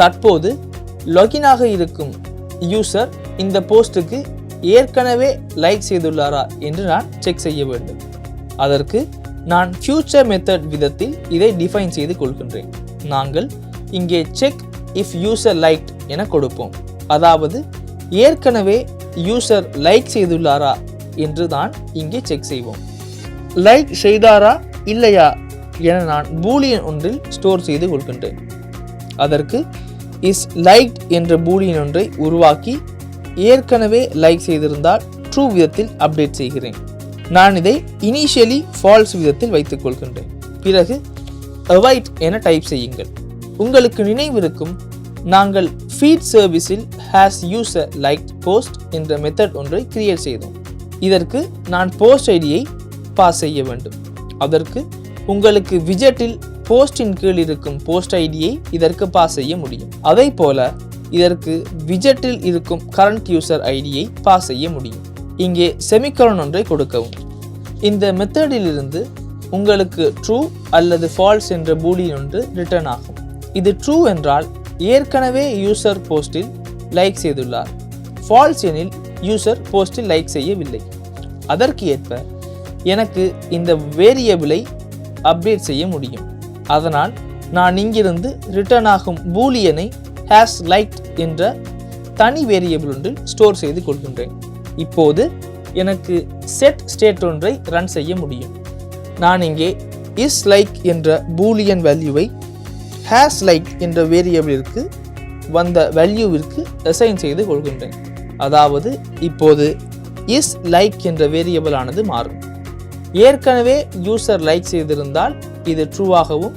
தற்போது லாகினாக இருக்கும் யூசர் இந்த போஸ்ட்டுக்கு ஏற்கனவே லைக் செய்துள்ளாரா என்று நான் செக் செய்ய வேண்டும். அதற்கு நான் ஃபியூச்சர் மெத்தட் விதத்தில் இதை டிஃபைன் செய்து கொள்கின்றேன். நாங்கள் இங்கே செக் இஃப் யூசர் லைக்ட் என கொடுப்போம். அதாவது ஏற்கனவே யூசர் லைக் செய்துள்ளாரா என்று தான் இங்கே செக் செய்வோம். லைக் செய்தாரா இல்லையா என நான் பூலியன் ஒன்றில் ஸ்டோர் செய்து கொள்கின்றேன். அதற்கு இஸ் லைக்ட் என்ற பூலியன் ஒன்றை உருவாக்கி ஏற்கனவே லைக் செய்திருந்தால் ட்ரூ விதத்தில் அப்டேட் செய்கிறேன். நான் இதை இனிஷியலி ஃபால்ஸ் விதத்தில் வைத்துக் கொள்கின்றேன். பிறகு அவாய்ட் என டைப் செய்யுங்கள். உங்களுக்கு நினைவிருக்கும், நாங்கள் ஃபீட் சர்வீஸில் ஹேஸ் யூசர் லைக்ட் போஸ்ட் என்ற மெத்தட் ஒன்றை கிரியேட் செய்தோம். இதற்கு நான் போஸ்ட் ஐடியை பாஸ் செய்ய வேண்டும். அதற்கு உங்களுக்கு விஜெட்டில் போஸ்டின் கீழ் இருக்கும் போஸ்ட் ஐடியை இதற்கு பாஸ் செய்ய முடியும். அதை போல இதற்கு விஜெட்டில் இருக்கும் கரண்ட் யூசர் ஐடியை பாஸ் செய்ய முடியும். இங்கே செமிகோலன் ஒன்றை கொடுக்கவும். இந்த மெத்தடிலிருந்து உங்களுக்கு ட்ரூ அல்லது ஃபால்ஸ் என்ற பூலியன் ஒன்று ரிட்டர்ன் ஆகும். இது ட்ரூ என்றால் ஏற்கனவே யூசர் போஸ்டில் லைக் செய்துள்ளார். ஃபால்ஸ் எனில் யூசர் போஸ்டில் லைக் செய்யவில்லை. அதற்கு ஏற்ப எனக்கு இந்த வேரியபிளை அப்டேட் செய்ய முடியும். அதனால் நான் இங்கிருந்து ரிட்டர்ன் ஆகும் பூலியனை ஹேஸ் லைக்ட் என்ற தனி வேரியபிள் ஒன்றில் ஸ்டோர் செய்து கொள்கின்றேன். இப்போது எனக்கு செட் ஸ்டேட் ஒன்றை ரன் செய்ய முடியும். நான் இங்கே இஸ் லைக் என்ற பூலியன் வேல்யூவை ஹேஸ் லைக் என்ற வேரியபிளிற்கு வந்த வேல்யூவிற்கு அசைன் செய்து கொள்கின்றேன். அதாவது இப்போது இஸ் லைக் என்ற வேரியபிள் ஆனது மாறும். ஏற்கனவே யூசர் லைக் செய்திருந்தால் இது ட்ரூவாகவும்,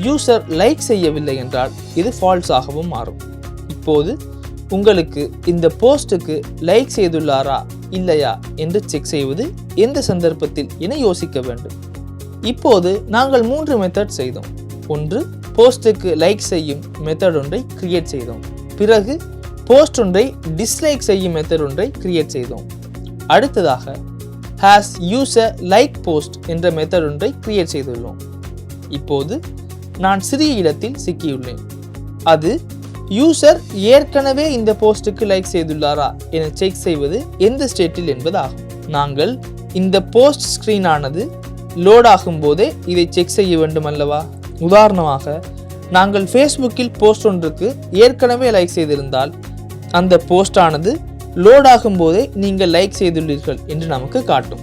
யூசர் லைக் செய்யவில்லை என்றால் இது ஃபால்ஸ் ஆகவும் மாறும். இப்போது உங்களுக்கு இந்த போஸ்ட்டுக்கு லைக் செய்துள்ளாரா இல்லையா என்று செக் செய்வது எந்த சந்தர்ப்பத்தில் என யோசிக்க வேண்டும். இப்போது நாங்கள் 3 மெத்தட் செய்தோம். ஒன்று, போஸ்ட்டுக்கு லைக் செய்யும் மெத்தட் ஒன்றை கிரியேட் செய்தோம். பிறகு போஸ்ட் ஒன்றை டிஸ்லைக் செய்யும் மெத்தட் ஒன்றை கிரியேட் செய்தோம். அடுத்ததாக ஹேஸ் யூசர் லைக் போஸ்ட் என்ற மெத்தட் ஒன்றை கிரியேட் செய்துள்ளோம். இப்போது நான் சிறிய இடத்தில் சிக்கியுள்ளேன். அது யூசர் ஏற்கனவே இந்த போஸ்ட்டுக்கு லைக் செய்துள்ளாரா என செக் செய்வது எந்த ஸ்டேட்டில் என்பதாகும். நாங்கள் இந்த போஸ்ட் ஸ்கிரீன் ஆனது லோட் ஆகும் போதே இதை செக் செய்ய வேண்டும் அல்லவா? உதாரணமாக நாங்கள் ஃபேஸ்புக்கில் போஸ்ட் ஒன்றுக்கு ஏற்கனவே லைக் செய்திருந்தால் அந்த போஸ்ட் ஆனது லோட் ஆகும் போதே நீங்கள் லைக் செய்துள்ளீர்கள் என்று நமக்கு காட்டும்.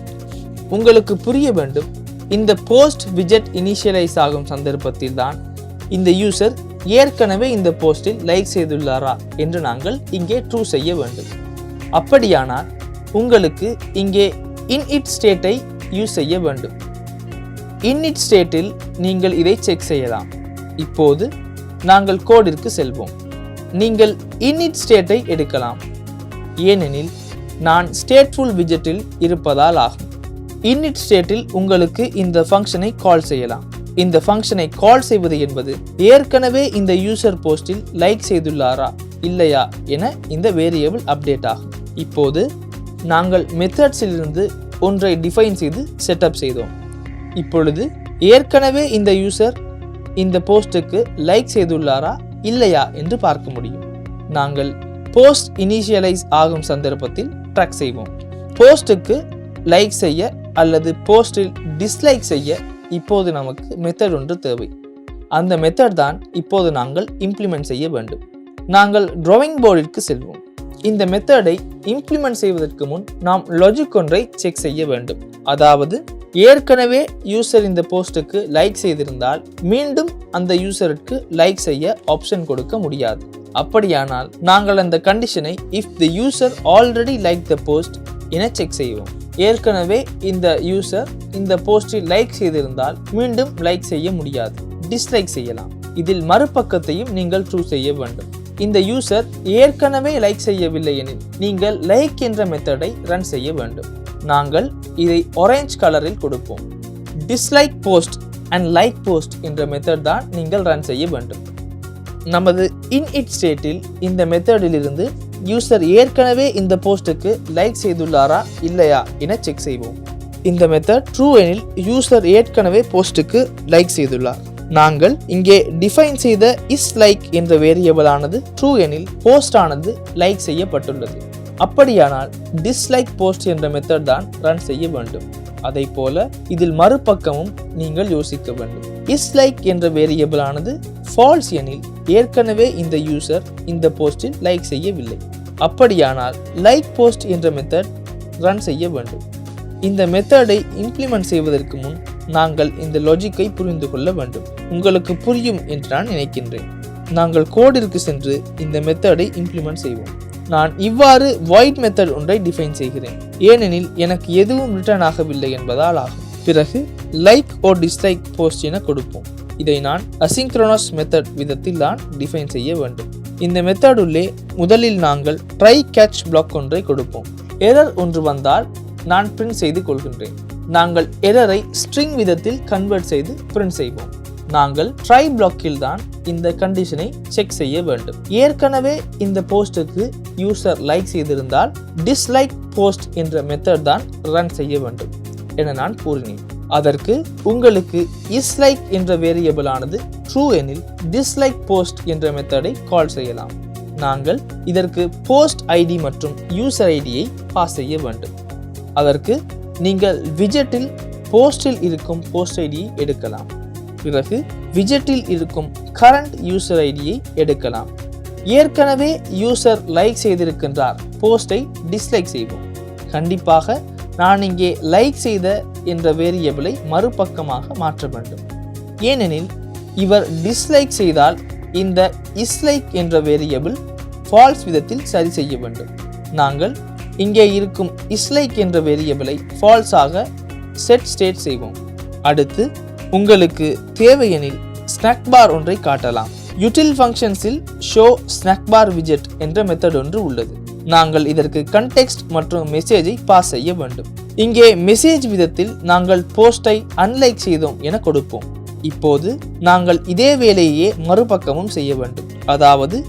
உங்களுக்கு புரிய வேண்டும், இந்த போஸ்ட் விஜெட் இனிஷியலைஸ் ஆகும் சந்தர்ப்பத்தில் தான் இந்த யூசர் ஏற்கனவே இந்த போஸ்டில் லைக் செய்துள்ளாரா என்று நாங்கள் இங்கே ட்ரூ செய்ய வேண்டும். அப்படியானால் உங்களுக்கு இங்கே init ஸ்டேட்டை யூஸ் செய்ய வேண்டும். init ஸ்டேட்டில் நீங்கள் இதை செக் செய்யலாம். இப்போது நாங்கள் கோடிற்கு செல்வோம். நீங்கள் init ஸ்டேட்டை எடுக்கலாம், ஏனெனில் நான் ஸ்டேட்ஃபுல் விஜெட்டில் இருப்பதால் ஆகும். init ஸ்டேட்டில் உங்களுக்கு இந்த ஃபங்க்ஷனை கால் செய்யலாம். இந்த ஃபங்க்ஷனை கால் செய்வது என்பது ஏற்கனவே இந்த யூசர் போஸ்டில் லைக் செய்துள்ளாரா இல்லையா என இந்த வேரியபிள் அப்டேட் ஆகும். இப்போது நாங்கள் மெத்தட்ஸிலிருந்து ஒன்றை டிஃபைன் செய்து செட்டப் செய்தோம். இப்பொழுது ஏற்கனவே இந்த யூசர் இந்த போஸ்ட்டுக்கு லைக் செய்துள்ளாரா இல்லையா என்று பார்க்க முடியும். நாங்கள் போஸ்ட் இனிஷியலைஸ் ஆகும் சந்தர்ப்பத்தில் ட்ராக் செய்வோம். போஸ்ட்டுக்கு லைக் செய்ய அல்லது போஸ்டில் டிஸ்லைக் செய்ய இப்போது நமக்கு மெத்தட் ஒன்று தேவை. அந்த மெத்தட் தான் இப்போது நாங்கள் இம்ப்ளிமெண்ட் செய்ய வேண்டும். நாங்கள் டிராயிங் போர்டிற்கு செல்வோம். இந்த மெத்தடை இம்ப்ளிமெண்ட் செய்வதற்கு முன் நாம் லாஜிக் ஒன்றை செக் செய்ய வேண்டும். அதாவது ஏற்கனவே யூசர் இந்த போஸ்ட்டுக்கு லைக் செய்திருந்தால் மீண்டும் அந்த யூசருக்கு லைக் செய்ய ஆப்ஷன் கொடுக்க முடியாது. அப்படியானால் நாங்கள் அந்த கண்டிஷனை if the user already like the post என செக் செய்வோம். ஏற்கனவே இந்த யூசர் இந்த போஸ்டில் லைக் செய்திருந்தால் மீண்டும் லைக் செய்ய முடியாது, டிஸ்லைக் செய்யலாம். இதில் மறுபக்கத்தையும் நீங்கள் ட்ரூ செய்ய வேண்டும். இந்த யூசர் ஏற்கனவே லைக் செய்யவில்லை எனில் நீங்கள் லைக் என்ற மெத்தடை ரன் செய்ய வேண்டும். நாங்கள் இதை ஆரஞ்சு கலரில் கொடுப்போம். Dislike post and like post என்ற மெத்தட் தான் நீங்கள் ரன் செய்ய வேண்டும். நமது இன்இட் ஸ்டேட்டில் இந்த மெத்தடில் இருந்து யூசர் ஏற்கனவே இந்த போஸ்ட்டுக்கு லைக் செய்துள்ளாரா இல்லையா என செக் செய்வோம். இந்த மெத்தட் ட்ரூ எனில் யூசர் ஏற்கனவே போஸ்ட்டுக்கு லைக் செய்துள்ளார். நாங்கள் இங்கே டிஃபைன் செய்த இஸ் லைக் என்ற வேரியபிள் ஆனது ட்ரூ எனில் போஸ்ட் ஆனது லைக் செய்யப்பட்டுள்ளது. அப்படியானால் டிஸ்லைக் போஸ்ட் என்ற மெத்தட் தான் ரன் செய்ய வேண்டும். அதை போல இதில் மறுபக்கமும் நீங்கள் யோசிக்க வேண்டும். இஸ் லைக் என்ற வேரியபிள் ஆனது ஃபால்ஸ் எனில் ஏற்கனவே இந்த யூசர் இந்த போஸ்டில் லைக் செய்யவில்லை. அப்படியானால் லைக் போஸ்ட் என்ற மெத்தட் ரன் செய்ய வேண்டும். இந்த மெத்தடை இம்ப்ளிமெண்ட் செய்வதற்கு முன் நாங்கள் இந்த லாஜிக்கை புரிந்து கொள்ள வேண்டும். உங்களுக்கு புரியும் என்று நான் நினைக்கின்றேன். நாங்கள் கோடிற்கு சென்று இந்த மெத்தடை இம்ப்ளிமெண்ட் செய்வோம். நான் இவ்வாறு void மெத்தட் ஒன்றை டிஃபைன் செய்கிறேன். ஏனெனில் எனக்கு எதுவும் ரிட்டர்ன் ஆகவில்லை என்பதால் ஆகும். பிறகு லைக் ஓ டிஸ்லைக் போஸ்ட் என கொடுப்போம். இதை நான் அசிங்க்ரோனஸ் மெத்தட் விதத்தில் தான் டிஃபைன் செய்ய வேண்டும். இந்த மெத்தட் உள்ளே முதலில் நாங்கள் ட்ரை கேட்ச் பிளாக் ஒன்றை கொடுப்போம். எரர் ஒன்று வந்தால் நான் பிரிண்ட் செய்து கொள்கின்றேன். நாங்கள் எரரை ஸ்ட்ரிங் விதத்தில் கன்வெர்ட் செய்து பிரிண்ட் செய்வோம். நாங்கள் ட்ரை பிளாக்கில் தான் இந்த கண்டிஷனை செக் செய்ய வேண்டும். ஏற்கனவே இந்த போஸ்டுக்கு யூசர் லைக் செய்திருந்தால் டிஸ்லைக் போஸ்ட் என்ற மெத்தட் தான் ரன் செய்ய வேண்டும் என நான் கூறினேன். அதற்கு உங்களுக்கு இஸ்லைக் என்ற வேரியபிள் ஆனது ட்ரூ எனில் டிஸ்லைக் போஸ்ட் என்ற மெத்தடை கால் செய்யலாம். நாங்கள் இதற்கு போஸ்ட் ஐடி மற்றும் யூசர் ஐடியை பாஸ் செய்ய வேண்டும். அதற்கு நீங்கள் விஜெட்டில் போஸ்டில் இருக்கும் போஸ்ட் ஐடியை எடுக்கலாம். பிறகு விஜெட்டில் இருக்கும் கரண்ட் யூசர் ஐடியை எடுக்கலாம். ஏற்கனவே யூசர் லைக் செய்திருக்கின்றார், போஸ்டை டிஸ்லைக் செய்வோம். கண்டிப்பாக நான் இங்கே லைக் செய்த என்ற வேரியபிளை மறுபக்கமாக மாற்ற வேண்டும். ஏனெனில் இவர் டிஸ்லைக் செய்தால் இந்த இஸ்லைக் என்ற வேரியபிள் ஃபால்ஸ் விதத்தில் சரி செய்ய வேண்டும். நாங்கள் இங்கே இருக்கும் இஸ்லைக் என்ற வேரியபிளை ஃபால்ஸாக செட் ஸ்டேட் செய்வோம். அடுத்து உங்களுக்கு தேவையெனில் ஸ்நாக் பார் ஒன்றை காட்டலாம். யூட்டில் ஃபங்க்ஷன்ஸில் ஷோ ஸ்நாக் பார் விஜெட் என்ற மெத்தட் ஒன்று உள்ளது. நாங்கள் இதற்கு கண்டெக்ஸ்ட் மற்றும் மெசேஜை பாஸ் செய்ய வேண்டும். இங்கே மெசேஜ் விதத்தில் நாங்கள் போஸ்டை அன்லைக் செய்தோம் என கொடுப்போம். இப்போது நாங்கள் இதே வேலையே மறுபக்கமும் செய்ய வேண்டும். அதாவது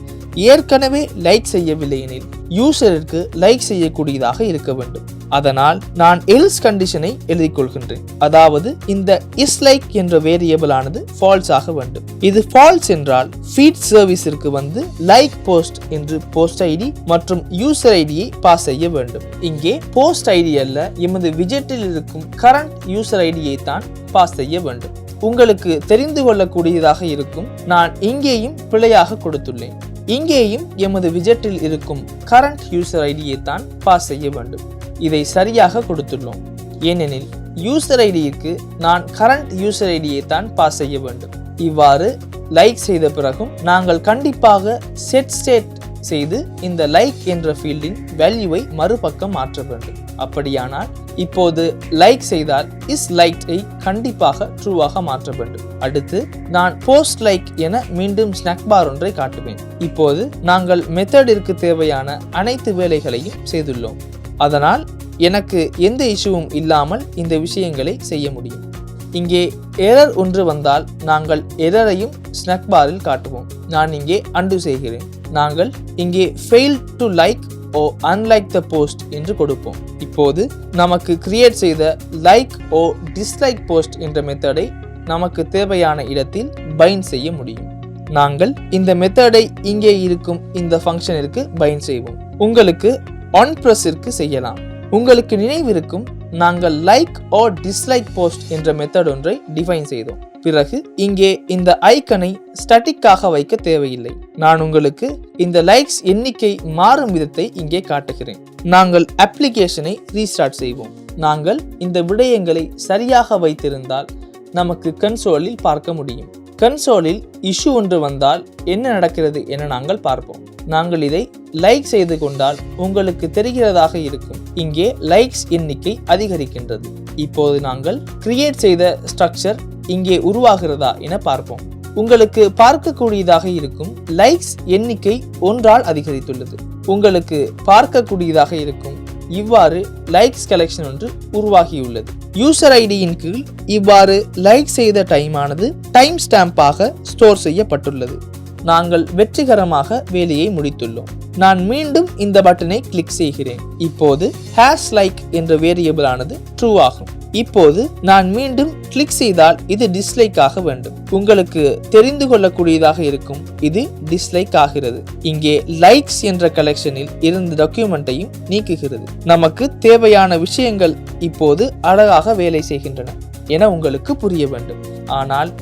ஏற்கனவே லைக் செய்யவில்லை எனில் யூசருக்கு லைக் செய்யக்கூடியதாக இருக்க வேண்டும். அதனால் நான் எல்ஸ் கண்டிஷனை எழுதிக் கொள்கின்றேன். அதாவது இந்த இஸ்லைக் என்ற வேரியபிள் ஆனது ஃபால்ஸ் ஆக வேண்டும். இது ஃபால்ஸ் என்றால் ஃபீட் சர்வீஸிற்கு வந்து லைக் போஸ்ட் என்று போஸ்ட் ஐடி மற்றும் யூசர் ஐடியை பாஸ் செய்ய வேண்டும். இங்கே போஸ்ட் ஐடி அல்ல, எமது விஜெட்டில் இருக்கும் கரண்ட் யூசர் ஐடியை தான் பாஸ் செய்ய வேண்டும். உங்களுக்கு தெரிந்து கொள்ளக்கூடியதாக இருக்கும், நான் இங்கேயும் பிழையாக கொடுத்துள்ளேன். இங்கேயும் எமது விஜெட்டில் இருக்கும் கரண்ட் யூசர் ஐடியை தான் பாஸ் செய்ய வேண்டும். இதை சரியாக கொடுத்துள்ளோம். ஏனெனில் யூசர் ஐடிக்கு நான் கரண்ட் யூசர் ஐடியை தான் பாஸ் செய்ய வேண்டும். இவ்வாறு லைக் செய்த பிறகும் நாங்கள் கண்டிப்பாக செட் ஸ்டேட் செய்து இந்த லைக் என்ற ஃபீல்டின் வேல்யூவை மறுபக்கம் மாற்ற வேண்டும். அப்படியானால் இப்போது லைக் செய்தால் இஸ் லைக்கை கண்டிப்பாக ட்ரூவாக மாற்ற வேண்டும். அடுத்து நான் போஸ்ட் லைக் என மீண்டும் ஸ்நாக் பார் ஒன்றை காட்டுவேன். இப்போது நாங்கள் மெத்தடிற்கு தேவையான அனைத்து வேலைகளையும் செய்துள்ளோம். அதனால் எனக்கு எந்த இஷ்யூவும் இல்லாமல் இந்த விஷயங்களை செய்ய முடியும். இங்கே எரர் ஒன்று வந்தால் நாங்கள் எரரையும் ஸ்நாக் பாரில் காட்டுவோம். நான் இங்கே அன்டு செய்கிறேன். நாங்கள் இங்கே fail to like oh unlike the post என்று கொடுப்போம். இப்போது நமக்கு கிரியேட் செய்த லைக் ஓ டிஸ்லைக் போஸ்ட் என்ற மெத்தடை நமக்கு தேவையான இடத்தில் பைண்ட் செய்ய முடியும். நாங்கள் இந்த மெத்தடை இங்கே இருக்கும் இந்த ஃபங்க்ஷனிற்கு பைண்ட் செய்வோம். உங்களுக்கு ஆன் பிரஸிற்கு செய்யலாம். உங்களுக்கு நினைவிருக்கும் நாங்கள் லைக் ஆர் டிஸ்லைக் போஸ்ட் என்ற மெத்தட் ஒன்றை டிஃபைன் செய்தோம். பிறகு இங்கே இந்த ஐக்கனை ஸ்டாட்டிக்காக வைக்க தேவையில்லை. நான் உங்களுக்கு இந்த லைக்ஸ் எண்ணிக்கை மாறும் விதத்தை இங்கே காட்டுகிறேன். நாங்கள் அப்ளிகேஷனை ரீஸ்டார்ட் செய்வோம். நாங்கள் இந்த விடயங்களை சரியாக வைத்திருந்தால் நமக்கு கன்சோலில் பார்க்க முடியும். கன்சோலில் இஷ்யூ ஒன்று வந்தால் என்ன நடக்கிறது என நாங்கள் பார்ப்போம். நாங்கள் இதை லைக் செய்து கொண்டால் உங்களுக்கு தெரிகிறதாக இருக்கும். இங்கே லைக்ஸ் எண்ணிக்கை அதிகரிக்கின்றது. இப்போது நாங்கள் கிரியேட் செய்த ஸ்ட்ரக்சர் இங்கே உருவாகிறதா என பார்ப்போம். உங்களுக்கு பார்க்கக்கூடியதாக இருக்கும் லைக்ஸ் எண்ணிக்கை 1 அதிகரித்துள்ளது. உங்களுக்கு பார்க்கக்கூடியதாக இருக்கும் இவ்வாறு லைக்ஸ் கலெக்ஷன் ஒன்று உருவாகியுள்ளது. யூசர் ஐடியின் கீழ் இவ்வாறு லைக் செய்த டைம் ஆனது டைம் ஸ்டாம்பாக ஸ்டோர் செய்யப்பட்டுள்ளது. நாங்கள் வெற்றிகரமாக வேலையை முடித்துள்ளோம். நான் மீண்டும் இந்த பட்டனை கிளிக் செய்கிறேன். இப்போது #like என்ற வேரியபிள் ஆனது ட்ரூ ஆகும். இப்போது நான் மீண்டும் கிளிக் செய்தால் இது டிஸ்லைக் ஆக வேண்டும். உங்களுக்கு தெரிந்து கொள்ளக்கூடியதாக இருக்கும் இது டிஸ்லைக் ஆகிறது. இங்கே லைக்ஸ் என்ற கலெக்ஷனில் இருந்த டாக்குமெண்ட்டையும் நீக்குகிறது. நமக்கு தேவையான விஷயங்கள் இப்போது அழகாக வேலை செய்கின்றன என உங்களுக்கு புரிய வேண்டும். ஆனால்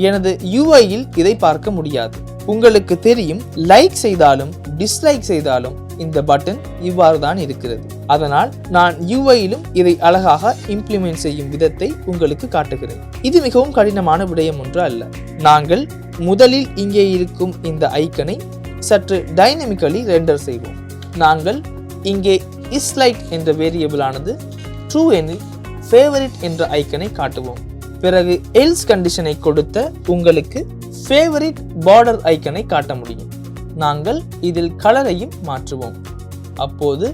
எனது UIயில் இதை பார்க்க முடியாது. உங்களுக்கு தெரியும், லைக் செய்தாலும் டிஸ்லைக் செய்தாலும் இந்த பட்டன் இவ்வாறு தான் இருக்கிறது. அதனால் நான் UIயிலும் இதை அழகாக இம்ப்ளிமெண்ட் செய்யும் விதத்தை உங்களுக்கு காட்டுகிறேன். இது மிகவும் கடினமான விடயம் ஒன்று அல்ல. நாங்கள் முதலில் இங்கே இருக்கும் இந்த ஐக்கனை சற்று டைனமிக்கலி ரெண்டர் செய்வோம். நாங்கள் இங்கே isLike என்ற வேரியபிள் ஆனது ட்ரூ எனில் ஃபேவரிட் என்ற ஐக்கனை காட்டுவோம். பிறகு எல்ஸ் கண்டிஷனை கொடுத்த உங்களுக்கு ஃபேவரிட் பார்டர் ஐக்கனை காட்ட முடியும். நாங்கள் இதில் கலரையும் மாற்றுவோம். அப்போது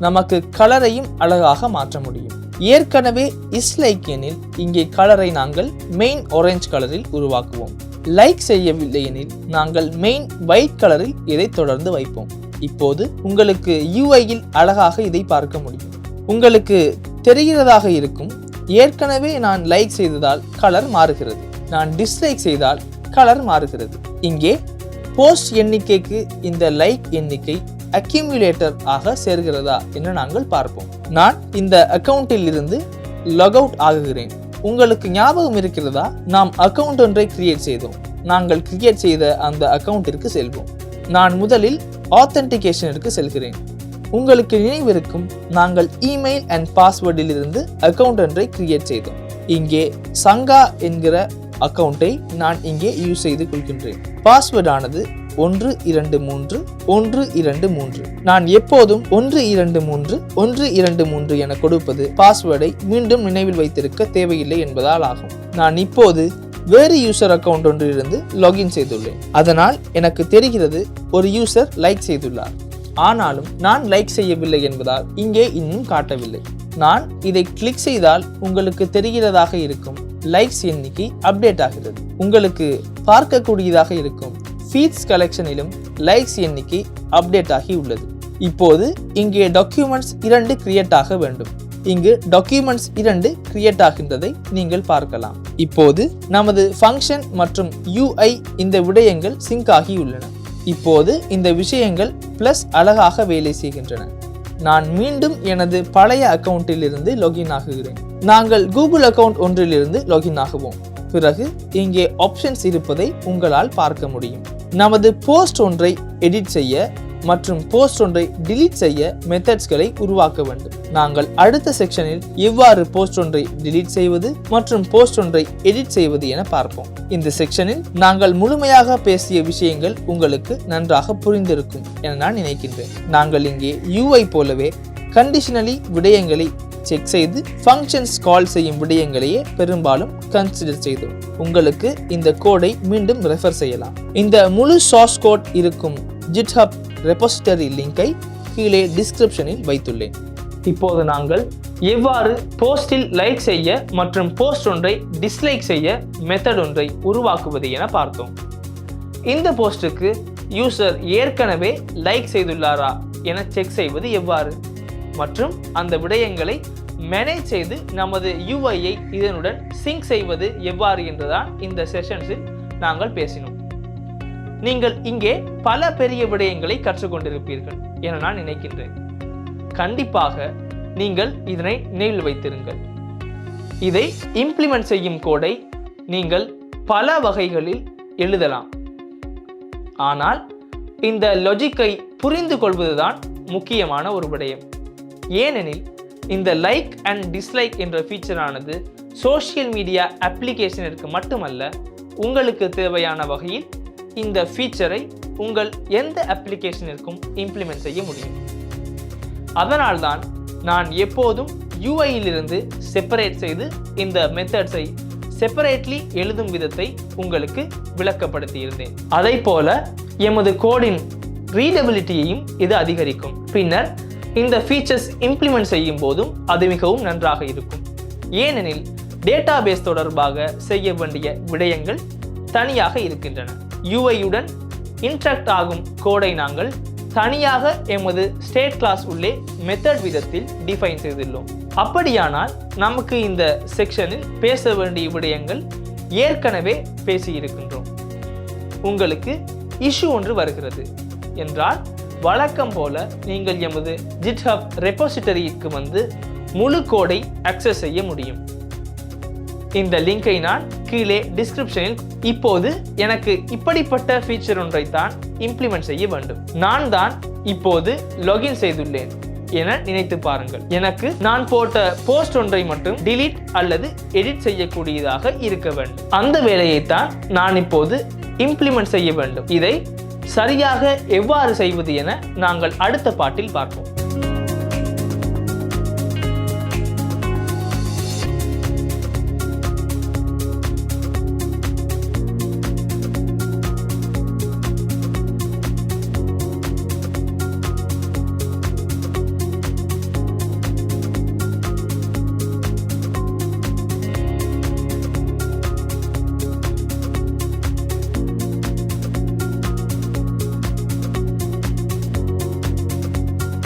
நமக்கு கலரையும் அழகாக மாற்ற முடியும். ஏற்கனவே isLike எனில் இங்கே கலரை நாங்கள் மெயின் ஆரஞ்சு கலரில் உருவாக்குவோம். லைக் செய்யவில்லை எனில் நாங்கள் மெயின் ஒயிட் கலரில் இதை தொடர்ந்து வைப்போம். இப்போது உங்களுக்கு UIயில் அழகாக இதை பார்க்க முடியும். உங்களுக்கு தெரிகிறதாக இருக்கும், ஏற்கனவே நான் லைக் செய்ததால் கலர் மாறுகிறது, நான் டிஸ்லைக் செய்தால் கலர் மாறுகிறது. இங்கே போஸ்ட் எண்ணிக்கைக்கு இந்த லைக் எண்ணிக்கை அக்யூமுலேட்டர் ஆக சேர்கிறதா என்று நாங்கள் பார்ப்போம். நான் இந்த அக்கவுண்டில் இருந்து லாக் அவுட் ஆகுகிறேன். உங்களுக்கு ஞாபகம் இருக்கிறதா, நாம் அக்கவுண்ட் ஒன்றை கிரியேட் செய்தோம். நாங்கள் கிரியேட் செய்த அந்த அக்கவுண்டிற்கு செல்வோம். நான் முதலில் ஆத்தென்டிகேஷனிற்கு செல்கிறேன். உங்களுக்கு நினைவிருக்கும், நாங்கள் இமெயில் அண்ட் பாஸ்வேர்டில் இருந்து அக்கவுண்ட் ஒன்றை கிரியேட் செய்தோம். இங்கே சங்கா என்கிற அக்கவுண்டை நான் இங்கே யூஸ் செய்து கொள்கின்றேன். பாஸ்வேர்ட் ஆனது 123 நான் எப்போதும் 123 என கொடுப்பது பாஸ்வேர்டை மீண்டும் நினைவில் வைத்திருக்க தேவையில்லை என்பதால் ஆகும். நான் இப்போது வேறு யூசர் அக்கவுண்ட் ஒன்றிலிருந்து லாகின் செய்துள்ளேன். அதனால் எனக்கு தெரிகிறது ஒரு யூசர் லைக் செய்துள்ளார். ஆனாலும் நான் லைக் செய்யவில்லை என்பதால் இங்கே இன்னும் காட்டவில்லை. நான் இதை கிளிக் செய்தால் உங்களுக்கு தெரிகிறதாக இருக்கும் லைக்ஸ் எண்ணிக்கை அப்டேட் ஆகிறது. உங்களுக்கு பார்க்கக்கூடியதாக இருக்கும் ஃபீட்ஸ் கலெக்ஷனிலும் லைக்ஸ் எண்ணிக்கை அப்டேட் ஆகி உள்ளது. இப்போது இங்கே டாக்குமெண்ட்ஸ் 2 கிரியேட் ஆக வேண்டும். இங்கு டாக்குமெண்ட்ஸ் 2 கிரியேட் ஆகின்றதை நீங்கள் பார்க்கலாம். இப்போது நமது ஃபங்க்ஷன் மற்றும் UI இந்த விடயங்கள் சிங்க் ஆகி உள்ளன. இப்போது இந்த விஷயங்கள் பிளஸ் அழகாக வேலை செய்கின்றன. நான் மீண்டும் எனது பழைய அக்கவுண்டில் இருந்து லாகின் ஆகுகிறேன். நாங்கள் கூகுள் அக்கவுண்ட் ஒன்றிலிருந்து லாகின் ஆகுவோம். பிறகு இங்கே ஆப்ஷன்ஸ் இருப்பதை உங்களால் பார்க்க முடியும். நமது போஸ்ட் ஒன்றை எடிட் செய்ய மற்றும் போஸ்ட் ஒன்றை டிலீட் செய்ய மெத்தட்ஸ்களை உருவாக்க வேண்டும். நாங்கள் அடுத்த செக்ஷனில் எவ்வாறு போஸ்ட் ஒன்றை டிலீட் செய்வது மற்றும் போஸ்ட் ஒன்றை எடிட் செய்வது என பார்ப்போம். இந்த செக்ஷனில் நாங்கள் முழுமையாக பேசிய விஷயங்கள் உங்களுக்கு நன்றாக புரிந்திருக்கும் என நான் நினைக்கின்றேன். நாங்கள் இங்கே UI போலவே கண்டிஷனலி விடயங்களை செக் செய்து ஃபங்க்ஷன்ஸ் கால் செய்யும் விடயங்களையே பெரும்பாலும் கன்சிடர் செய்தோம். உங்களுக்கு இந்த கோடை மீண்டும் ரெஃபர் செய்யலாம். இந்த முழு சோர்ஸ் கோட் இருக்கும் GitHub ரெபோசிட்டரி லிங்கை கீழே டிஸ்கிரிப்ஷனில் வைத்துள்ளேன். இப்போது நாங்கள் எவ்வாறு போஸ்டில் லைக் செய்ய மற்றும் போஸ்ட் ஒன்றை டிஸ்லைக் செய்ய மெத்தட் ஒன்றை உருவாக்குவது என பார்த்தோம். இந்த போஸ்டுக்கு யூசர் ஏற்கனவே லைக் செய்துள்ளாரா என செக் செய்வது எவ்வாறு மற்றும் அந்த விடயங்களை மேனேஜ் செய்து நமது UIயை இதனுடன் சிங்க் செய்வது எவ்வாறு என்றுதான் இந்த செஷன்ஸில் நாங்கள் பேசினோம். நீங்கள் இங்கே பல பெரிய விடயங்களை கற்றுக்கொண்டிருப்பீர்கள் என நான் நினைக்கின்றேன். கண்டிப்பாக நீங்கள் இதனை நினைவில் வைத்திருங்கள். இதை இம்ப்ளிமெண்ட் செய்யும் கோடை நீங்கள் பல வகைகளில் எழுதலாம். ஆனால் இந்த லாஜிக்கை புரிந்து கொள்வதுதான் முக்கியமான ஒரு விடயம். ஏனெனில் இந்த லைக் அண்ட் டிஸ்லைக் என்ற ஃபீச்சரானது சோஷியல் மீடியா அப்ளிகேஷனிற்கு மட்டுமல்ல, உங்களுக்கு தேவையான வகையில் இந்த ஃபீச்சரை உங்கள் எந்த அப்ளிகேஷனிற்கும் இம்ப்ளிமெண்ட் செய்ய முடியும். அதனால்தான் நான் எப்போதும் யூஐயிலிருந்து செப்பரேட் செய்து இந்த மெத்தட்ஸை செப்பரேட்லி எழுதும் விதத்தை உங்களுக்கு விளக்கப்படுத்தியிருந்தேன். அதை போல எமது கோடின் ரீடபிலிட்டியையும் இது அதிகரிக்கும். பின்னர் இந்த ஃபீச்சர்ஸ் இம்ப்ளிமெண்ட் செய்யும் போதும் அது மிகவும் நன்றாக இருக்கும். ஏனெனில் டேட்டாபேஸ் தொடர்பாக செய்ய வேண்டிய விடயங்கள் தனியாக இருக்கின்றன. யூஐயுடன் இன்டராக்ட் ஆகும் கோடை நாங்கள் தனியாக எமது ஸ்டேட் கிளாஸ் உள்ளே மெத்தட் விதத்தில் டிஃபைன் செய்துள்ளோம். அப்படியானால் நமக்கு இந்த செக்ஷனில் பேச வேண்டிய விடயங்கள் ஏற்கனவே பேசியிருக்கின்றோம். உங்களுக்கு இஷ்யூ ஒன்று வருகிறது என்றால் வழக்கம் போல நீங்கள் எமது GitHub ரெபோசிட்டரிக்கு வந்து முழு கோடை அக்சஸ் செய்ய முடியும். இந்த லிங்கை நான் கீழே டிஸ்கிரிப்ஷனில். இப்போது எனக்கு இப்படிப்பட்ட ஃபீச்சர் ஒன்றை தான் இம்ப்ளிமெண்ட் செய்ய வேண்டும். நான் தான் இப்போது லாகின் செய்துள்ளேன் என நினைத்து பாருங்கள். எனக்கு நான் போட்ட போஸ்ட் ஒன்றை மட்டும் delete அல்லது எடிட் செய்யக்கூடியதாக இருக்க வேண்டும். அந்த வேலையைத்தான் நான் இப்போது இம்ப்ளிமெண்ட் செய்ய வேண்டும். இதை சரியாக எவ்வாறு செய்வது என நாங்கள் அடுத்த பாட்டில் பார்ப்போம்.